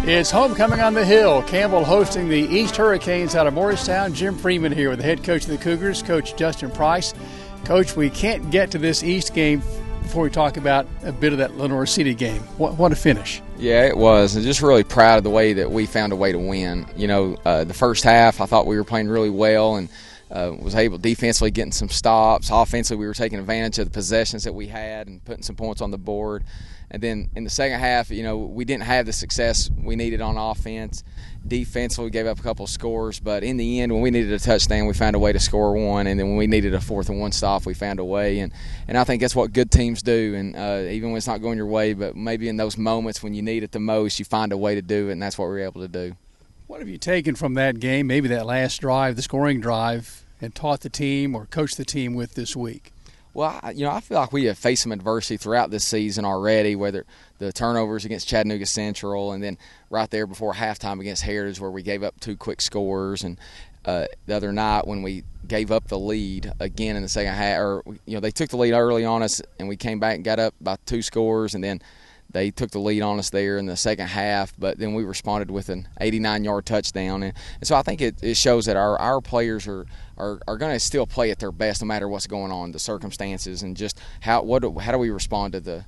It's homecoming on the hill. Campbell hosting the East Hurricanes out of Morristown. Jim Freeman here with the head coach of the Cougars, Coach Justin Price. Coach, we can't get to this East game before we talk about a bit of that Lenore City game. What a finish. Yeah, it was. I'm just really proud of the way that we found a way to win. You know, the first half I thought we were playing really well and was able defensively getting some stops. Offensively, we were taking advantage of the possessions that we had and putting some points on the board. And then in the second half, you know, we didn't have the success we needed on offense. Defensively, we gave up a couple of scores. But in the end, when we needed a touchdown, we found a way to score one. And then when we needed a 4th and 1 stop, we found a way. And I think that's what good teams do. And even when it's not going your way, but maybe in those moments when you need it the most, you find a way to do it, and that's what we were able to do. What have you taken from that game, maybe that last drive, the scoring drive, and taught the team or coached the team with this week? Well, you know, I feel like we have faced some adversity throughout this season already, whether the turnovers against Chattanooga Central and then right there before halftime against Heritage where we gave up 2 quick scores. And the other night when we gave up the lead again in the second half, or, you know, they took the lead early on us and we came back and got up by 2 scores, and then they took the lead on us there in the second half, but then we responded with an 89-yard touchdown. And so I think it shows that our players are going to still play at their best no matter what's going on, the circumstances, and just how do we respond to the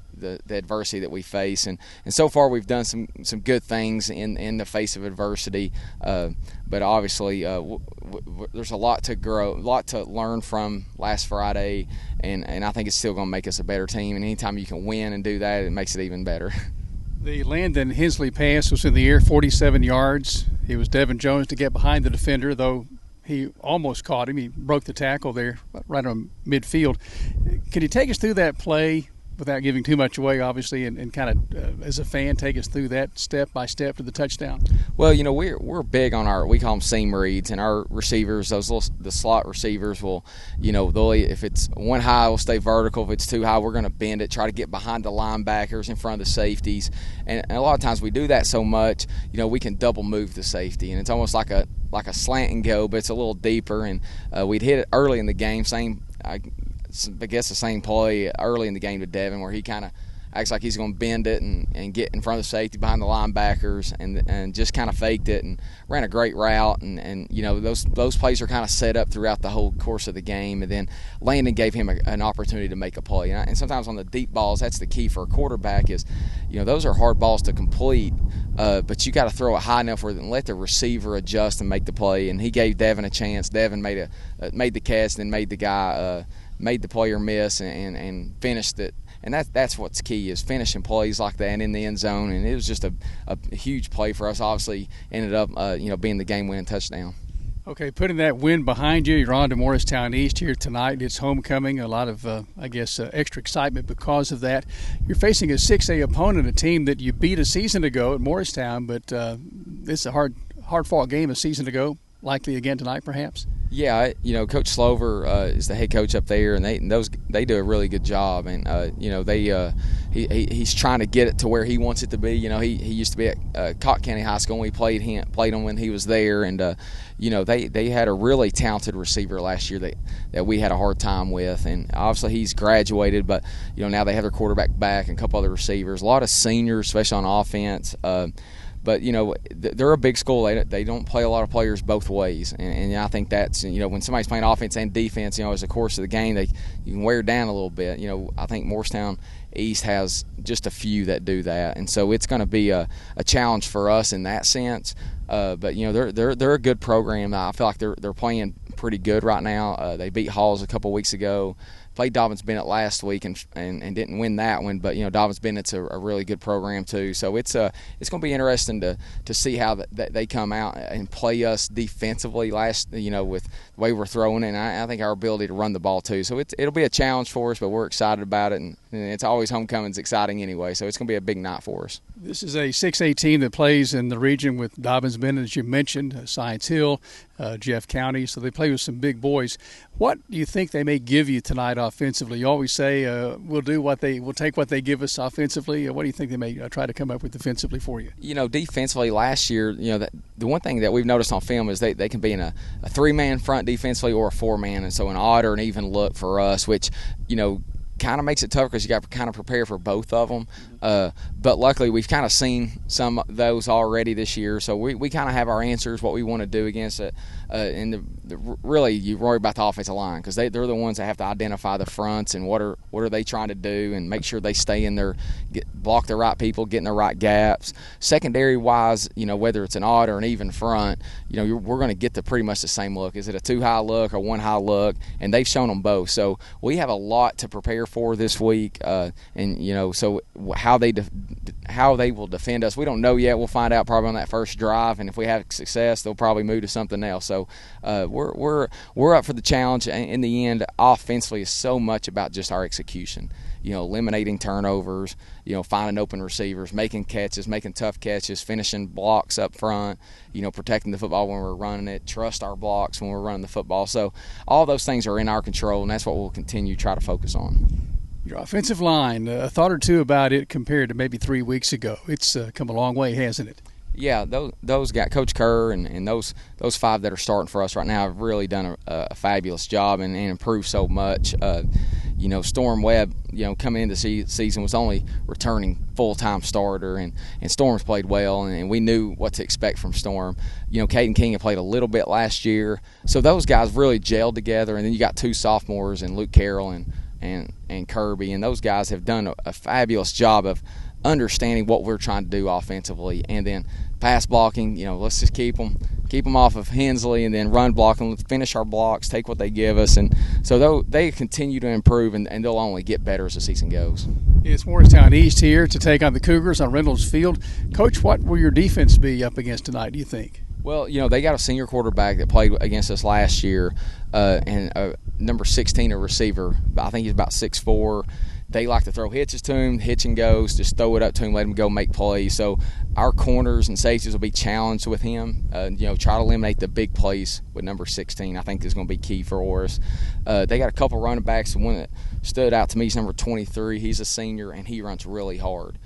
adversity that we face. And so far we've done some good things in the face of adversity, but obviously there's a lot to grow, a lot to learn from last Friday, and I think it's still going to make us a better team. And anytime you can win and do that, it makes it even better. The Landon Hensley pass was in the air, 47 yards. It was Devin Jones to get behind the defender, though he almost caught him. He broke the tackle there right on midfield. Can you take us through that play without giving too much away, obviously, and kind of, as a fan, take us through that step by step to the touchdown? Well, you know, we're big on we call them seam reads, and our receivers, the slot receivers will, you know, if it's one high, we'll stay vertical. If it's too high, we're going to bend it, try to get behind the linebackers in front of the safeties. And a lot of times we do that so much, you know, we can double move the safety, and it's almost like a slant and go, but it's a little deeper. And we'd hit it early in the game, I guess the same play early in the game to Devin, where he kind of acts like he's going to bend it and get in front of the safety behind the linebackers and just kind of faked it and ran a great route. And you know, those plays are kind of set up throughout the whole course of the game. And then Landon gave him an opportunity to make a play. And sometimes on the deep balls, that's the key for a quarterback is, you know, those are hard balls to complete, but you got to throw it high enough where let the receiver adjust and make the play. And he gave Devin a chance. Devin made the catch, then made the guy made the player miss and finished it. And that's what's key is finishing plays like that in the end zone. And it was just a huge play for us. Obviously ended up being the game-winning touchdown. Okay, putting that win behind you, you're on to Morristown East here tonight. It's homecoming, a lot of, extra excitement because of that. You're facing a 6A opponent, a team that you beat a season ago at Morristown, but it's a hard-fought game a season ago, likely again tonight perhaps. Yeah, you know, Coach Slover is the head coach up there, and they do a really good job. And he's trying to get it to where he wants it to be. You know, he used to be at Cotton County High School, and we played him when he was there. And you know, they had a really talented receiver last year that we had a hard time with. And obviously he's graduated, but you know, now they have their quarterback back and a couple other receivers, a lot of seniors, especially on offense. But, you know, they're a big school. They don't play a lot of players both ways. And I think that's, you know, when somebody's playing offense and defense, you know, as the course of the game, you can wear down a little bit. You know, I think Morristown East has just a few that do that. And so it's going to be a challenge for us in that sense. But, you know, they're a good program. I feel like they're playing pretty good right now. They beat Halls a couple weeks ago. Played Dobbins Bennett last week and didn't win that one, but you know, Dobbins Bennett's a really good program too. So it's going to be interesting to see how they come out and play us defensively with the way we're throwing it. And I think our ability to run the ball too. So it'll be a challenge for us, but we're excited about it, and it's always homecoming's exciting anyway. So it's going to be a big night for us. This is a 6A team that plays in the region with Dobbins Bennett, as you mentioned, Science Hill, Jeff County. So they play with some big boys. What do you think they may give you tonight offensively? You always say we'll take what they give us offensively. What do you think they may try to come up with defensively for you? You know, defensively last year, you know, the one thing that we've noticed on film is they can be in a 3-man front defensively or a 4-man, and so an odd or an even look for us, which, you know, kind of makes it tougher because you got to kind of prepare for both of them. But luckily, we've kind of seen some of those already this year, so we kind of have our answers, what we want to do against it. And really, you worry about the offensive line because they're the ones that have to identify the fronts and what are they trying to do and make sure they stay in there, block the right people, get in the right gaps. Secondary-wise, whether it's an odd or an even front, we're going to get pretty much the same look. Is it a two-high look or one-high look? And they've shown them both. So we have a lot to prepare for this week, so how they will defend us, we don't know yet. We'll find out probably on that first drive, and if we have success, they'll probably move to something else. So we're up for the challenge. In the end, offensively is so much about just our execution. Eliminating turnovers, finding open receivers, making catches, making tough catches, finishing blocks up front, protecting the football when we're running it, trust our blocks when we're running the football. So all those things are in our control, and that's what we'll continue to try to focus on. Your offensive line, a thought or two about it compared to maybe 3 weeks ago. It's come a long way, hasn't it? Yeah, those got Coach Kerr and those five that are starting for us right now have really done a fabulous job and improved so much. Storm Webb, coming into the season was only returning full-time starter, and Storm's played well, and we knew what to expect from Storm. Caden King had played a little bit last year, so those guys really gelled together, and then you got two sophomores and Luke Carroll and Kirby, and those guys have done a fabulous job of understanding what we're trying to do offensively, and then pass blocking. Let's just keep them off of Hensley, and then run blocking. Let's finish our blocks, take what they give us, and so they continue to improve, and they'll only get better as the season goes. It's Morristown East here to take on the Cougars on Reynolds Field. Coach, what will your defense be up against tonight, do you think? Well, they got a senior quarterback that played against us last year, and number 16, a receiver. I think he's about 6'4". They like to throw hitches to him, hitch and goes, just throw it up to him, let him go make plays. So our corners and safeties will be challenged with him. Try to eliminate the big plays with number 16. I think is going to be key for us. They got a couple running backs. The one that stood out to me is number 23. He's a senior, and he runs really hard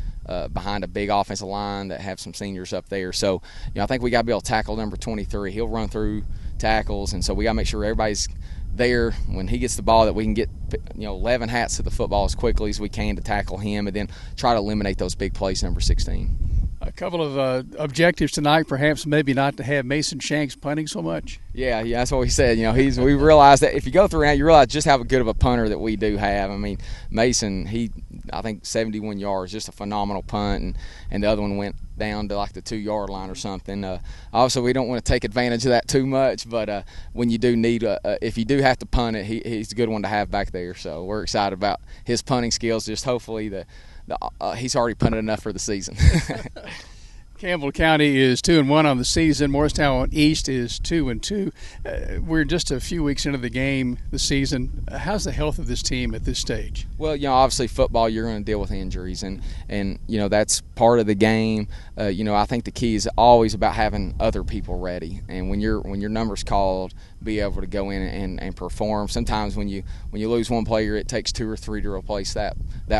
behind a big offensive line that have some seniors up there. So, I think we got to be able to tackle number 23. He'll run through tackles, and so we got to make sure everybody's there when he gets the ball, that we can get 11 hats to the football as quickly as we can to tackle him, and then try to eliminate those big plays, number 16. A couple of objectives tonight, perhaps maybe not to have Mason Shanks punting so much. Yeah, that's what we said. We realized that if you go through now, you realize just how good of a punter that we do have. I mean, Mason, I think 71 yards, just a phenomenal punt, and the other one went down to like the 2-yard line or something. Also, we don't want to take advantage of that too much, but when you do need if you do have to punt it, he's a good one to have back there. So we're excited about his punting skills. Just hopefully he's already punted enough for the season. Campbell County is 2-1 on the season. Morristown East is 2-2. We're just a few weeks into the season. How's the health of this team at this stage? Well, obviously football, you're going to deal with injuries, and that's part of the game. I think the key is always about having other people ready, and when your number's called, be able to go in and perform. Sometimes when you lose one player, it takes 2 or 3 to replace that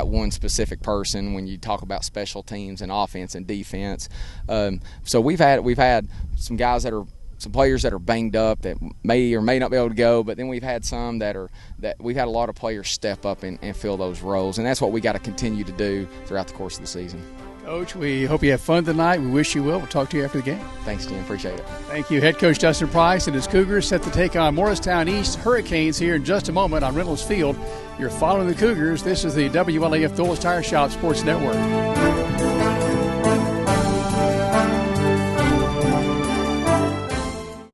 one specific person. When you talk about special teams and offense and defense, so we've had some guys some players that are banged up that may or may not be able to go, but then we've had some that we've had a lot of players step up and fill those roles, and that's what we got to continue to do throughout the course of the season. Coach, we hope you have fun tonight. We wish you will. We'll talk to you after the game. Thanks, Jim. Appreciate it. Thank you. Head coach Dustin Price and his Cougars set to take on Morristown East Hurricanes here in just a moment on Reynolds Field. You're following the Cougars. This is the WLAF Dulles Tire Shop Sports Network.